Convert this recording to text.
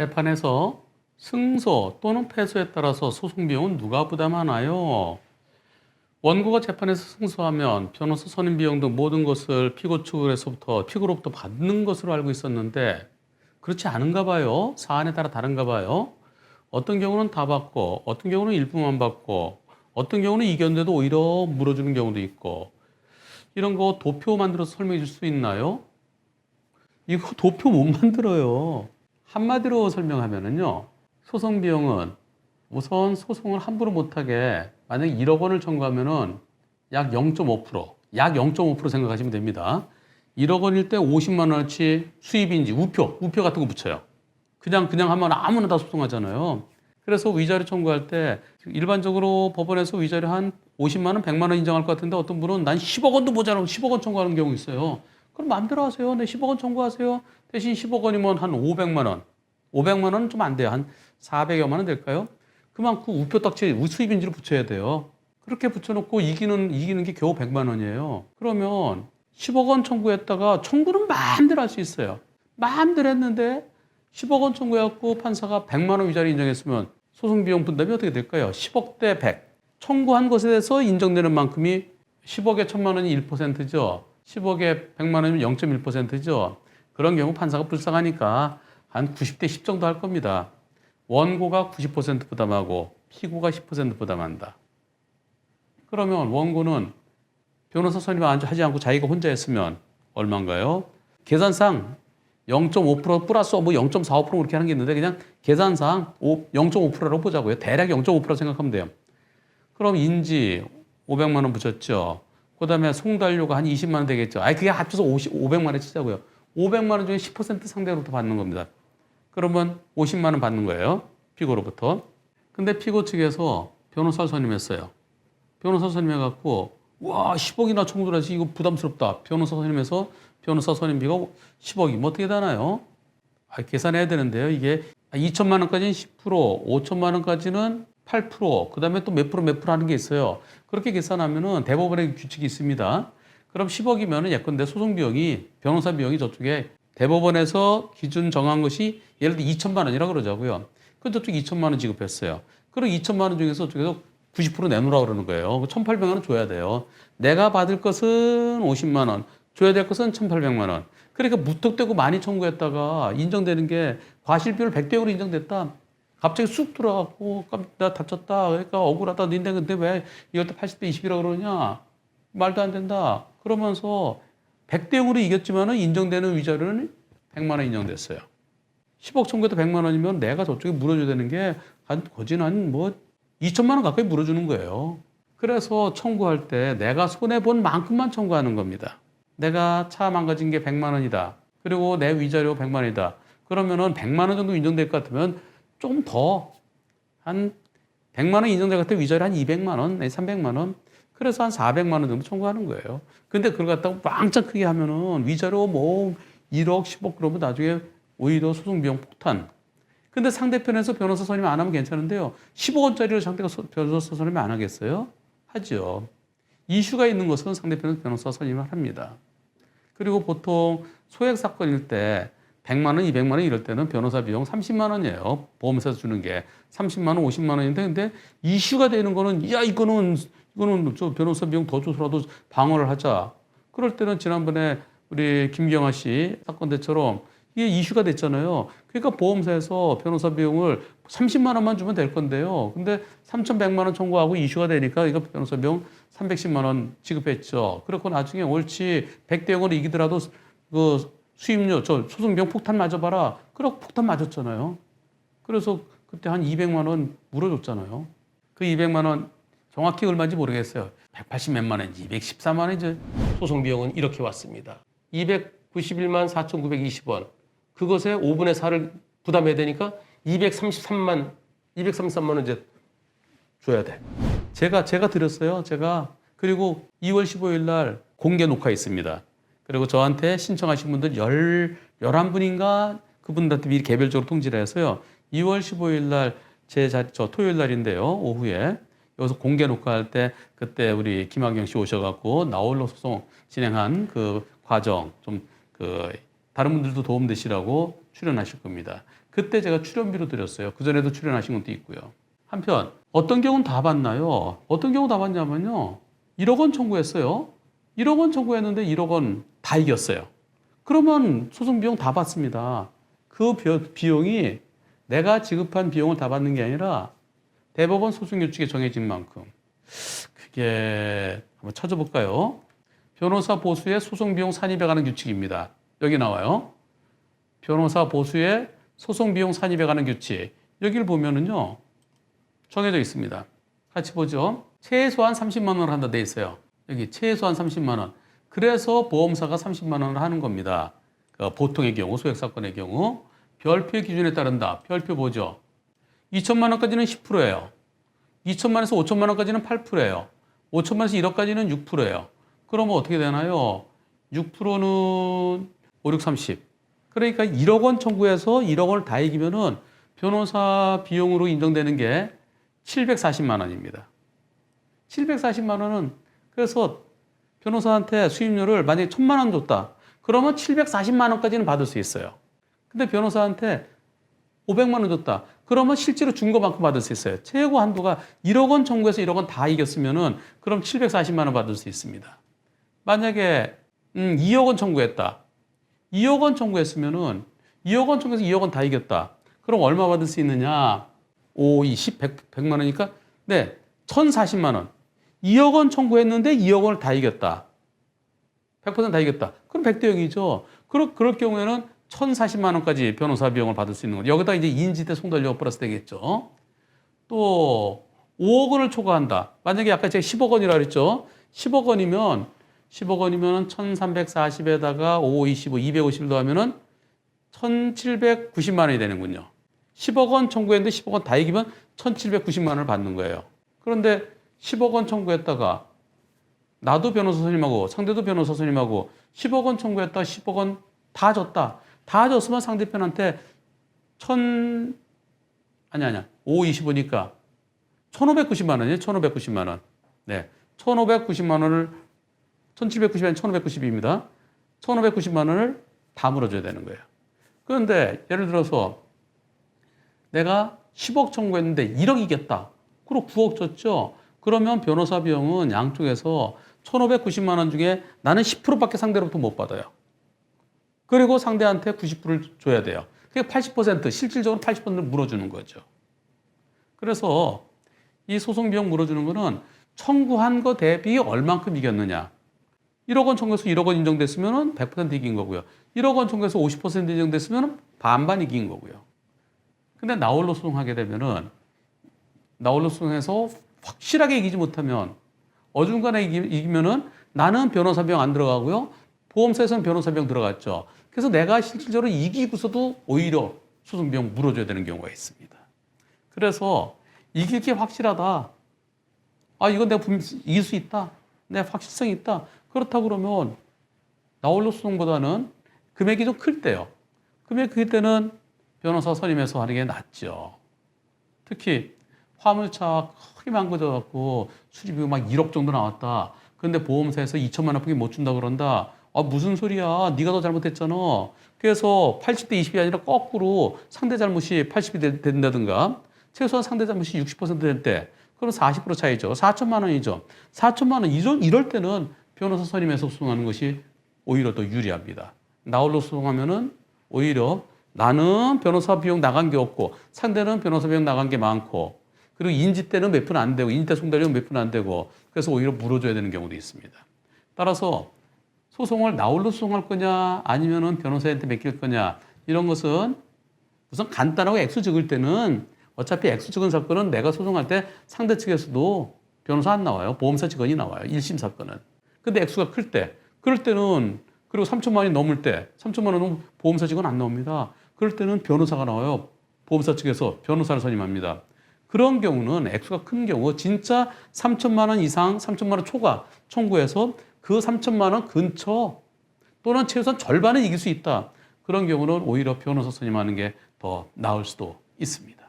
재판에서 승소 또는 패소에 따라서 소송 비용은 누가 부담하나요? 원고가 재판에서 승소하면 변호사 선임 비용 등 모든 것을 피고 측으로부터 받는 것으로 알고 있었는데 그렇지 않은가 봐요. 사안에 따라 다른가 봐요. 어떤 경우는 다 받고 어떤 경우는 일부만 받고 어떤 경우는 이겼는데도 오히려 물어주는 경우도 있고 이런 거 도표 만들어서 설명해 줄 수 있나요? 이거 도표 못 만들어요. 한마디로 설명하면은요. 소송 비용은 우선 소송을 함부로 못하게 만약 1억 원을 청구하면은 약 0.5% 생각하시면 됩니다. 1억 원일 때 50만 원어치 수입인지 우표 같은 거 붙여요. 그냥 하면 아무나 다 소송하잖아요. 그래서 위자료 청구할 때 일반적으로 법원에서 위자료 한 50만 원, 100만 원 인정할 것 같은데 어떤 분은 난 10억 원도 모자라고 10억 원 청구하는 경우 있어요. 그럼 마음대로 하세요. 네, 10억 원 청구하세요. 대신 10억 원이면 한 500만 원. 500만 원은 좀 안 돼요. 한 400여만 원 될까요? 그만큼 우표 딱지 수입인지를 붙여야 돼요. 그렇게 붙여놓고 이기는 게 겨우 100만 원이에요. 그러면 10억 원 청구했다가 청구는 마음대로 할 수 있어요. 마음대로 했는데 10억 원 청구해갖고 판사가 100만 원 위자료 인정했으면 소송 비용 분담이 어떻게 될까요? 10억 대 100. 청구한 것에 대해서 인정되는 만큼이 10억에 1000만 원이 1%죠. 10억에 100만 원이면 0.1%죠. 그런 경우 판사가 불쌍하니까 한 90대 10 정도 할 겁니다. 원고가 90% 부담하고 피고가 10% 부담한다. 그러면 원고는 변호사 선임하지 않고 자기가 혼자 했으면 얼마인가요? 계산상 0.5% 플러스 뭐 0.45% 그렇게 하는 게 있는데 그냥 계산상 0.5%라고 보자고요. 대략 0.5% 생각하면 돼요. 그럼 인지 500만 원 붙였죠. 그 다음에 송달료가 한 20만 원 되겠죠. 그게 합쳐서 500만 원 치자고요. 500만 원 중에 10% 상대로부터 받는 겁니다. 그러면 50만 원 받는 거예요. 피고로부터. 근데 피고 측에서 변호사 선임했어요. 변호사 선임해갖고 와 10억이나 청구를 이거 부담스럽다. 변호사 선임해서 변호사 선임비가 10억이면 어떻게 되나요? 계산해야 되는데요. 이게 2천만 원까지는 10%, 5천만 원까지는 8%, 그 다음에 또 몇 프로 하는 게 있어요. 그렇게 계산하면은 대법원의 규칙이 있습니다. 그럼 10억이면은 예컨대 소송 비용이, 변호사 비용이 저쪽에 대법원에서 기준 정한 것이 예를 들어 2천만 원이라고 그러자고요. 그럼 저쪽 2천만 원 지급했어요. 그럼 2천만 원 중에서 저쪽에서 90% 내놓으라고 그러는 거예요. 1,800만 원 줘야 돼요. 내가 받을 것은 50만 원, 줘야 될 것은 1,800만 원. 그러니까 무턱대고 많이 청구했다가 인정되는 게 과실비율 100대 0으로 인정됐다. 갑자기 쑥 들어가고 나 다쳤다. 그러니까 억울하다. 근데 왜 이럴 때 80대 20이라고 그러냐? 말도 안 된다. 그러면서 100대 0으로 이겼지만은 인정되는 위자료는 100만 원 인정됐어요. 10억 청구해도 100만 원이면 내가 저쪽에 물어줘야 되는 게 거진 한 2천만 원 가까이 물어주는 거예요. 그래서 청구할 때 내가 손해본 만큼만 청구하는 겁니다. 내가 차 망가진 게 100만 원이다. 그리고 내 위자료 100만 원이다. 그러면은 100만 원 정도 인정될 것 같으면 좀 더, 한 100만 원 인정될 것 같으면 위자료 한 200만 원, 300만 원. 그래서 한 400만 원 정도 청구하는 거예요. 근데 그걸 갖다가 왕창 크게 하면은 위자료 1억, 10억 그러면 나중에 오히려 소송 비용 폭탄. 근데 상대편에서 변호사 선임 안 하면 괜찮은데요. 10억 원짜리를 상대가 변호사 선임 안 하겠어요? 하죠. 이슈가 있는 것은 상대편에서 변호사 선임을 합니다. 그리고 보통 소액 사건일 때 100만 원, 200만 원 이럴 때는 변호사 비용 30만 원이에요. 보험사에서 주는 게 30만 원, 50만 원인데 근데 이슈가 되는 거는 이거는 저 변호사 비용 더 줘서라도 방어를 하자. 그럴 때는 지난번에 우리 김경아 씨 사건 때처럼 이게 이슈가 됐잖아요. 그러니까 보험사에서 변호사 비용을 30만 원만 주면 될 건데요. 근데 3,100만 원 청구하고 이슈가 되니까 이거 변호사 비용 310만 원 지급했죠. 그렇고 나중에 옳지 100대 0으로 이기더라도 그 수임료, 소송 비용 폭탄 맞아봐라. 그렇고 폭탄 맞았잖아요. 그래서 그때 한 200만 원 물어줬잖아요. 그 200만 원 정확히 얼마인지 모르겠어요. 180 몇만 원인지 214만 원인지. 소송 비용은 이렇게 왔습니다. 291만 4,920원. 그것에 5분의 4를 부담해야 되니까 233만 원 이제 줘야 돼. 제가 드렸어요. 그리고 2월 15일 날 공개 녹화 있습니다. 그리고 저한테 신청하신 분들 11분인가 그분들한테 미리 개별적으로 통지를 해서요. 2월 15일 날 저 토요일 날인데요. 오후에 여기서 공개 녹화할 때 그때 우리 김학영 씨 오셔갖고 나홀로 소송 진행한 그 과정 좀 다른 분들도 도움되시라고 출연하실 겁니다. 그때 제가 출연비로 드렸어요. 그전에도 출연하신 것도 있고요. 한편 어떤 경우는 다 받나요? 어떤 경우 다 받냐면요. 1억 원 청구했어요. 1억 원 청구했는데 1억 원 다 이겼어요. 그러면 소송 비용 다 받습니다. 그 비용이 내가 지급한 비용을 다 받는 게 아니라 대법원 소송 규칙에 정해진 만큼. 그게 한번 찾아볼까요? 변호사 보수의 소송 비용 산입에 관한 규칙입니다. 여기 나와요. 변호사 보수의 소송 비용 산입에 관한 규칙. 여기를 보면은요. 정해져 있습니다. 같이 보죠. 최소한 30만 원을 한다 돼 있어요. 여기 최소한 30만 원. 그래서 보험사가 30만 원을 하는 겁니다. 보통의 경우, 소액 사건의 경우 별표의 기준에 따른다. 별표 보죠. 2천만 원까지는 10%예요. 2천만에서 5천만 원까지는 8%예요. 5천만에서 1억까지는 6%예요. 그러면 어떻게 되나요? 6%는 5, 6, 30. 그러니까 1억 원 청구해서 1억 원을 다 이기면은 변호사 비용으로 인정되는 게 740만 원입니다. 740만 원은 그래서 변호사한테 수임료를 만약에 1,000만 원 줬다. 그러면 740만 원까지는 받을 수 있어요. 근데 변호사한테 500만 원 줬다. 그러면 실제로 준 것만큼 받을 수 있어요. 최고 한도가 1억 원 청구해서 1억 원 다 이겼으면은 그럼 740만 원 받을 수 있습니다. 만약에 2억 원 청구했다. 2억 원 청구했으면은 2억 원 청구해서 2억 원 다 이겼다. 그럼 얼마 받을 수 있느냐? 5, 20, 100만 원이니까 네, 1,040만 원. 2억 원 청구했는데 2억 원을 다 이겼다. 100% 다 이겼다. 그럼 100대 0이죠. 그럴 경우에는 1,040만 원까지 변호사 비용을 받을 수 있는 거죠. 여기다 이제 인지대 송달료 플러스 되겠죠. 또 5억 원을 초과한다. 만약에 아까 제가 10억 원이라 그랬죠. 10억 원이면 1,340에다가 5, 25, 250을 더하면은 1,790만 원이 되는군요. 10억 원 청구했는데 10억 원 다 이기면 1,790만 원을 받는 거예요. 그런데 10억 원 청구했다가 나도 변호사 선임하고 상대도 변호사 선임하고 10억 원 청구했다가 10억 원 다 줬다. 다 줬으면 상대편한테 5, 25니까 1,590만 원이에요. 1,590만 원. 네. 1,590만 원을 1,790이 1,590입니다. 1,590만 원을 다 물어줘야 되는 거예요. 그런데 예를 들어서 내가 10억 청구했는데 1억 이겼다. 그리고 9억 줬죠. 그러면 변호사 비용은 양쪽에서 1,590만 원 중에 나는 10%밖에 상대로부터 못 받아요. 그리고 상대한테 90%를 줘야 돼요. 그게 80%, 실질적으로 80%를 물어주는 거죠. 그래서 이 소송 비용 물어주는 거는 청구한 거 대비 얼만큼 이겼느냐. 1억 원 청구해서 1억 원 인정됐으면 100% 이긴 거고요. 1억 원 청구해서 50% 인정됐으면 반반 이긴 거고요. 근데 나홀로 소송하게 되면은 나홀로 소송해서 확실하게 이기지 못하면 어중간에 이기면은 나는 변호사 비용 안 들어가고요. 보험사에서는 변호사 비용 들어갔죠. 그래서 내가 실질적으로 이기고서도 오히려 소송 비용 물어줘야 되는 경우가 있습니다. 그래서 이길 게 확실하다. 아, 이건 내가 이길 수 있다. 내가 확실성이 있다. 그렇다고 그러면 나홀로 소송보다는 금액이 좀 클 때요. 금액이 클 때는 변호사 선임해서 하는 게 낫죠. 특히 화물차 크게 망가져갖고 수리비가 막 1억 정도 나왔다. 그런데 보험사에서 2천만 원밖에 못 준다 그런다. 아, 무슨 소리야. 네가 더 잘못했잖아. 그래서 80대 20이 아니라 거꾸로 상대 잘못이 80이 된다든가 최소한 상대 잘못이 60% 될 때 그럼 40% 차이죠. 4천만 원이죠. 4천만 원 이럴 때는 변호사 선임해서 소송하는 것이 오히려 더 유리합니다. 나홀로 소송하면은 오히려 나는 변호사 비용 나간 게 없고 상대는 변호사 비용 나간 게 많고 그리고 인지 때는 몇 푼 안 되고 인지 때 송달료는 몇 푼 안 되고 그래서 오히려 물어줘야 되는 경우도 있습니다. 따라서 소송을 나홀로 소송할 거냐 아니면은 변호사한테 맡길 거냐 이런 것은 우선 간단하고 액수 적을 때는 어차피 액수 적은 사건은 내가 소송할 때 상대 측에서도 변호사 안 나와요. 보험사 직원이 나와요. 1심 사건은. 근데 액수가 클 때 그럴 때는 그리고 3천만 원이 넘을 때 3천만 원은 보험사 직원 안 나옵니다. 그럴 때는 변호사가 나와요. 보험사 측에서 변호사를 선임합니다. 그런 경우는 액수가 큰 경우 진짜 3천만 원 이상 3천만 원 초과 청구해서 그 3천만 원 근처 또는 최소한 절반은 이길 수 있다. 그런 경우는 오히려 변호사 선임하는 게 더 나을 수도 있습니다.